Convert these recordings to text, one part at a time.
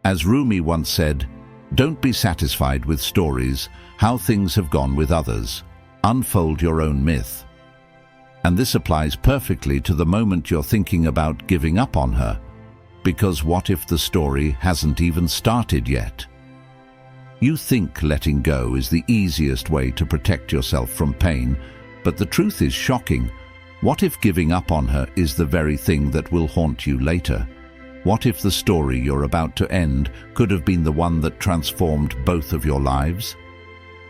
As Rumi once said, "Don't be satisfied with stories, how things have gone with others. Unfold your own myth." And this applies perfectly to the moment you're thinking about giving up on her. Because what if the story hasn't even started yet? You think letting go is the easiest way to protect yourself from pain, but the truth is shocking. What if giving up on her is the very thing that will haunt you later? What if the story you're about to end could have been the one that transformed both of your lives?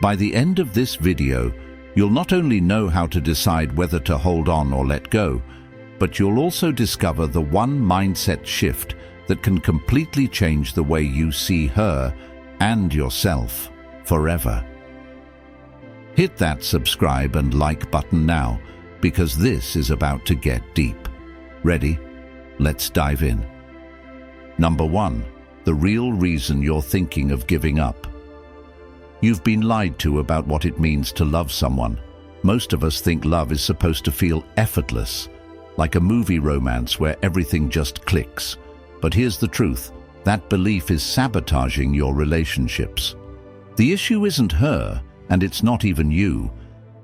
By the end of this video, you'll not only know how to decide whether to hold on or let go, but you'll also discover the one mindset shift that can completely change the way you see her and yourself forever. Hit that subscribe and like button now, because this is about to get deep. Ready? Let's dive in. Number 1. The real reason you're thinking of giving up. You've been lied to about what it means to love someone. Most of us think love is supposed to feel effortless, like a movie romance where everything just clicks. But here's the truth. That belief is sabotaging your relationships. The issue isn't her, and it's not even you.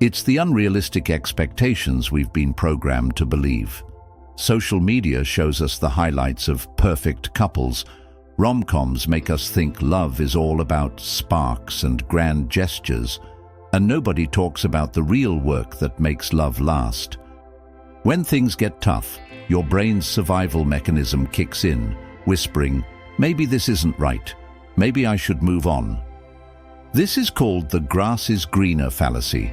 It's the unrealistic expectations we've been programmed to believe. Social media shows us the highlights of perfect couples. Rom-coms make us think love is all about sparks and grand gestures, and nobody talks about the real work that makes love last. When things get tough, your brain's survival mechanism kicks in, whispering, "Maybe this isn't right. Maybe I should move on." This is called the grass is greener fallacy,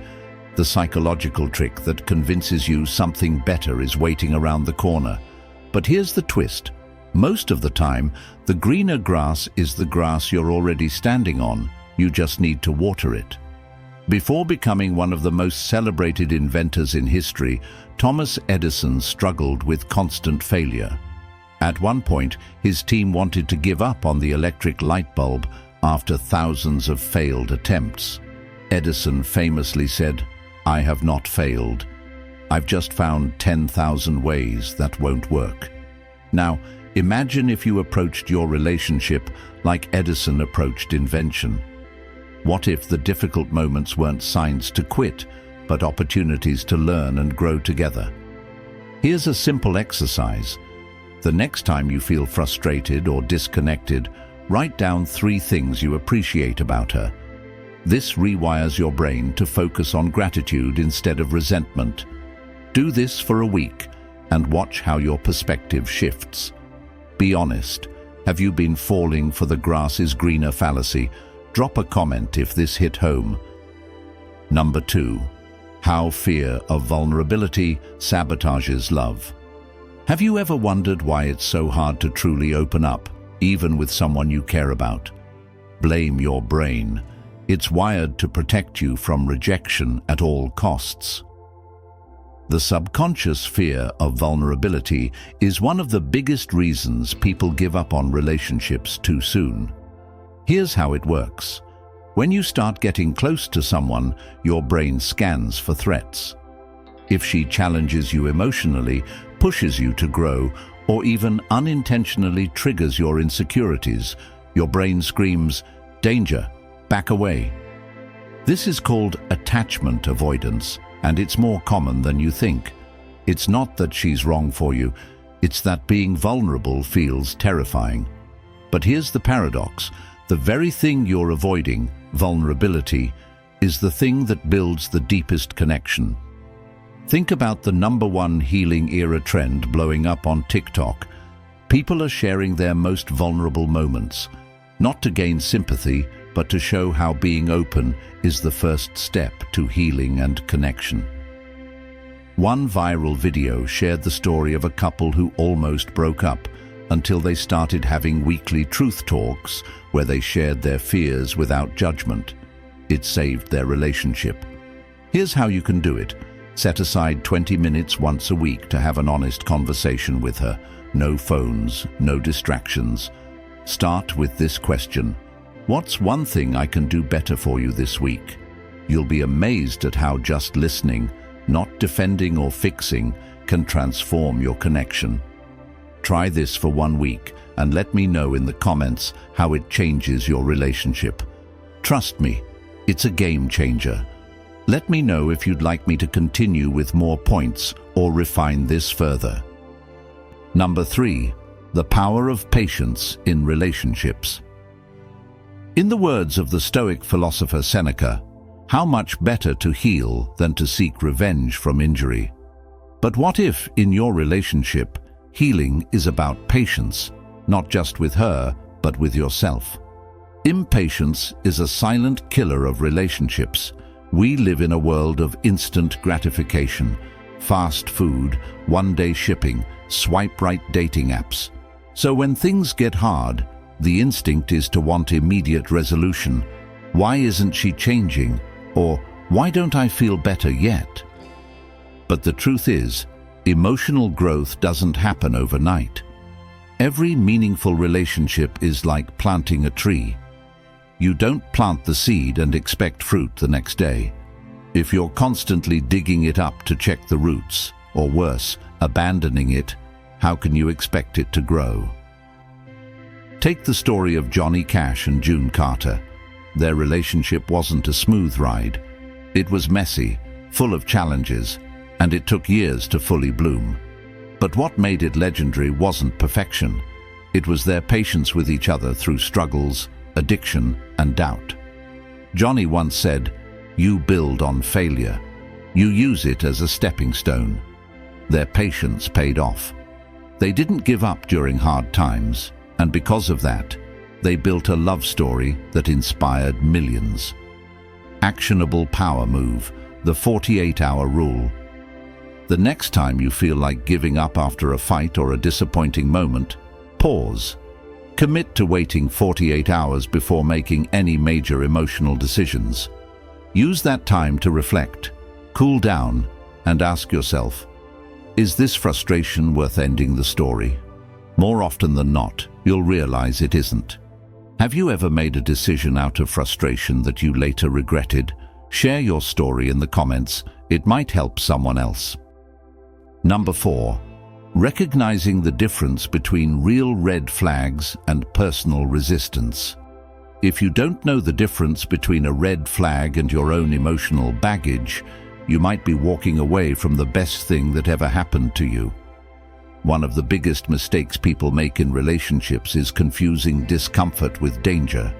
the psychological trick that convinces you something better is waiting around the corner. But here's the twist. Most of the time, the greener grass is the grass you're already standing on. You just need to water it. Before becoming one of the most celebrated inventors in history, Thomas Edison struggled with constant failure. At one point, his team wanted to give up on the electric light bulb after thousands of failed attempts. Edison famously said, "I have not failed. I've just found 10,000 ways that won't work." Now, imagine if you approached your relationship like Edison approached invention. What if the difficult moments weren't signs to quit, but opportunities to learn and grow together? Here's a simple exercise. The next time you feel frustrated or disconnected, write down 3 things you appreciate about her. This rewires your brain to focus on gratitude instead of resentment. Do this for a week and watch how your perspective shifts. Be honest. Have you been falling for the grass is greener fallacy? Drop a comment if this hit home. Number 2. How fear of vulnerability sabotages love. Have you ever wondered why it's so hard to truly open up, even with someone you care about? Blame your brain. It's wired to protect you from rejection at all costs. The subconscious fear of vulnerability is one of the biggest reasons people give up on relationships too soon. Here's how it works. When you start getting close to someone, your brain scans for threats. If she challenges you emotionally, pushes you to grow, or even unintentionally triggers your insecurities, your brain screams, "Danger, back away." This is called attachment avoidance, and it's more common than you think. It's not that she's wrong for you, it's that being vulnerable feels terrifying. But here's the paradox. The very thing you're avoiding, vulnerability, is the thing that builds the deepest connection. Think about the #1 healing era trend blowing up on TikTok. People are sharing their most vulnerable moments, not to gain sympathy, but to show how being open is the first step to healing and connection. One viral video shared the story of a couple who almost broke up until they started having weekly truth talks where they shared their fears without judgment. It saved their relationship. Here's how you can do it. Set aside 20 minutes once a week to have an honest conversation with her. No phones, no distractions. Start with this question. What's one thing I can do better for you this week? You'll be amazed at how just listening, not defending or fixing, can transform your connection. Try this for 1 week, and let me know in the comments how it changes your relationship. Trust me, it's a game changer. Let me know if you'd like me to continue with more points or refine this further. Number 3. The power of patience in relationships. In the words of the Stoic philosopher Seneca, how much better to heal than to seek revenge from injury. But what if, in your relationship, healing is about patience, not just with her, but with yourself? Impatience is a silent killer of relationships. We live in a world of instant gratification, fast food, one-day shipping, swipe-right dating apps. So when things get hard, the instinct is to want immediate resolution. Why isn't she changing? Or why don't I feel better yet? But the truth is, emotional growth doesn't happen overnight. Every meaningful relationship is like planting a tree. You don't plant the seed and expect fruit the next day. If you're constantly digging it up to check the roots, or worse, abandoning it, how can you expect it to grow? Take the story of Johnny Cash and June Carter. Their relationship wasn't a smooth ride. It was messy, full of challenges, and it took years to fully bloom. But what made it legendary wasn't perfection. It was their patience with each other through struggles, addiction, and doubt. Johnny once said, "You build on failure. You use it as a stepping stone." Their patience paid off. They didn't give up during hard times, and because of that, they built a love story that inspired millions. Actionable power move, the 48-hour rule. The next time you feel like giving up after a fight or a disappointing moment, pause. Commit to waiting 48 hours before making any major emotional decisions. Use that time to reflect, cool down, and ask yourself, is this frustration worth ending the story? More often than not, you'll realize it isn't. Have you ever made a decision out of frustration that you later regretted? Share your story in the comments. It might help someone else. Number 4. Recognizing the difference between real red flags and personal resistance. If you don't know the difference between a red flag and your own emotional baggage, you might be walking away from the best thing that ever happened to you. One of the biggest mistakes people make in relationships is confusing discomfort with danger.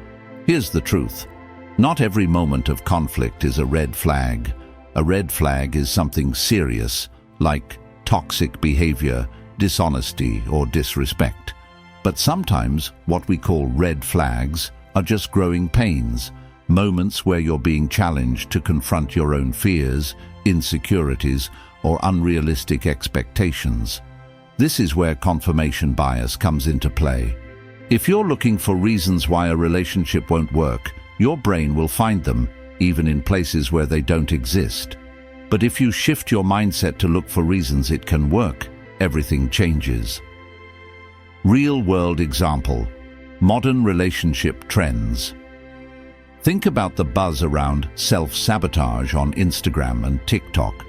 Here's the truth. Not every moment of conflict is a red flag. A red flag is something serious, like toxic behavior, dishonesty, or disrespect. But sometimes what we call red flags are just growing pains, moments where you're being challenged to confront your own fears, insecurities, or unrealistic expectations. This is where confirmation bias comes into play. If you're looking for reasons why a relationship won't work, your brain will find them, even in places where they don't exist. But if you shift your mindset to look for reasons it can work, everything changes. Real-world example: modern relationship trends. Think about the buzz around self-sabotage on Instagram and TikTok.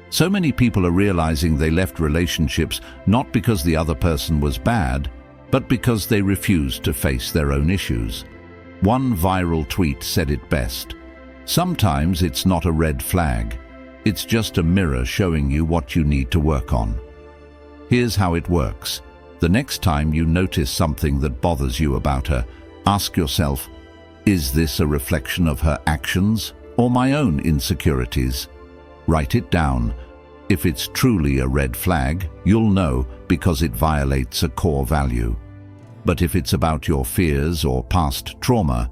So many people are realizing they left relationships not because the other person was bad, but because they refused to face their own issues. One viral tweet said it best: "Sometimes it's not a red flag. It's just a mirror showing you what you need to work on." Here's how it works. The next time you notice something that bothers you about her, ask yourself, is this a reflection of her actions or my own insecurities? Write it down. If it's truly a red flag, you'll know because it violates a core value. But if it's about your fears or past trauma,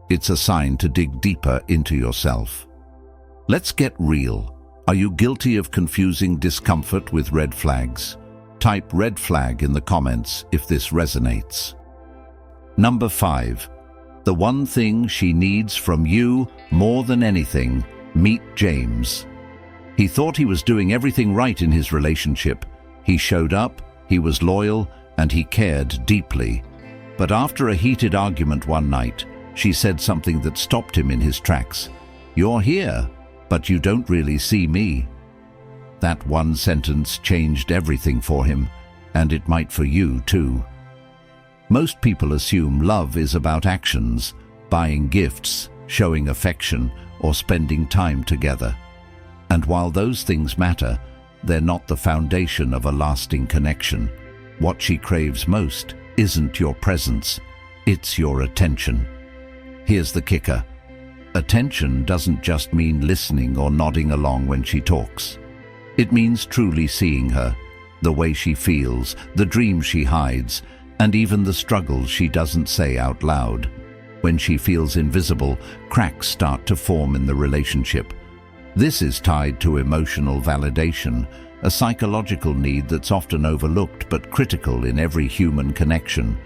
it's a sign to dig deeper into yourself. Let's get real. Are you guilty of confusing discomfort with red flags? Type red flag in the comments if this resonates. Number 5. The one thing she needs from you more than anything. Meet James. He thought he was doing everything right in his relationship. He showed up, he was loyal, and he cared deeply. But after a heated argument one night, she said something that stopped him in his tracks. "You're here, but you don't really see me." That one sentence changed everything for him, and it might for you too. Most people assume love is about actions, buying gifts, showing affection, or spending time together. And while those things matter, they're not the foundation of a lasting connection. What she craves most isn't your presence, it's your attention. Here's the kicker. Attention doesn't just mean listening or nodding along when she talks. It means truly seeing her, the way she feels, the dreams she hides, and even the struggles she doesn't say out loud. When she feels invisible, cracks start to form in the relationship. This is tied to emotional validation, a psychological need that's often overlooked but critical in every human connection.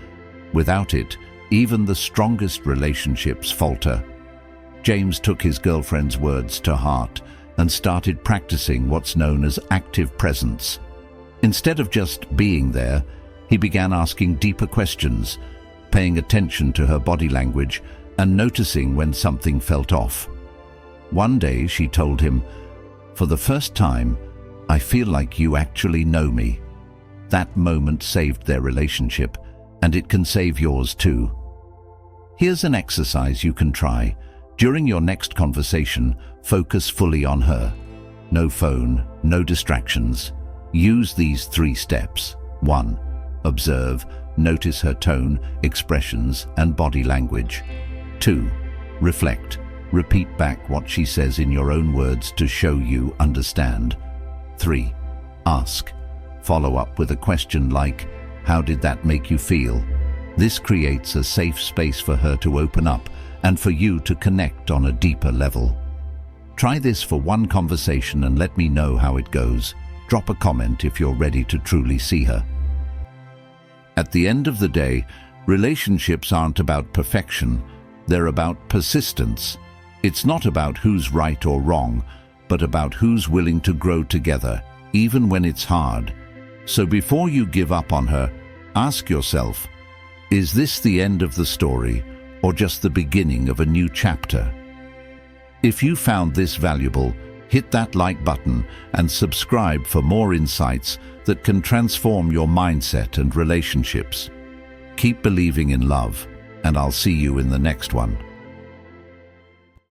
Without it, even the strongest relationships falter. James took his girlfriend's words to heart and started practicing what's known as active presence. Instead of just being there, he began asking deeper questions, paying attention to her body language and noticing when something felt off. One day she told him, "For the first time, I feel like you actually know me." That moment saved their relationship, and it can save yours too. Here's an exercise you can try. During your next conversation, focus fully on her. No phone, no distractions. Use these 3 steps. 1. Observe, notice her tone, expressions, and body language. 2. Reflect. Repeat back what she says in your own words to show you understand. 3. Ask. Follow up with a question like, "How did that make you feel?" This creates a safe space for her to open up and for you to connect on a deeper level. Try this for one conversation and let me know how it goes. Drop a comment if you're ready to truly see her. At the end of the day, relationships aren't about perfection, they're about persistence. It's not about who's right or wrong, but about who's willing to grow together, even when it's hard. So before you give up on her, ask yourself, is this the end of the story, or just the beginning of a new chapter? If you found this valuable, hit that like button and subscribe for more insights that can transform your mindset and relationships. Keep believing in love, and I'll see you in the next one.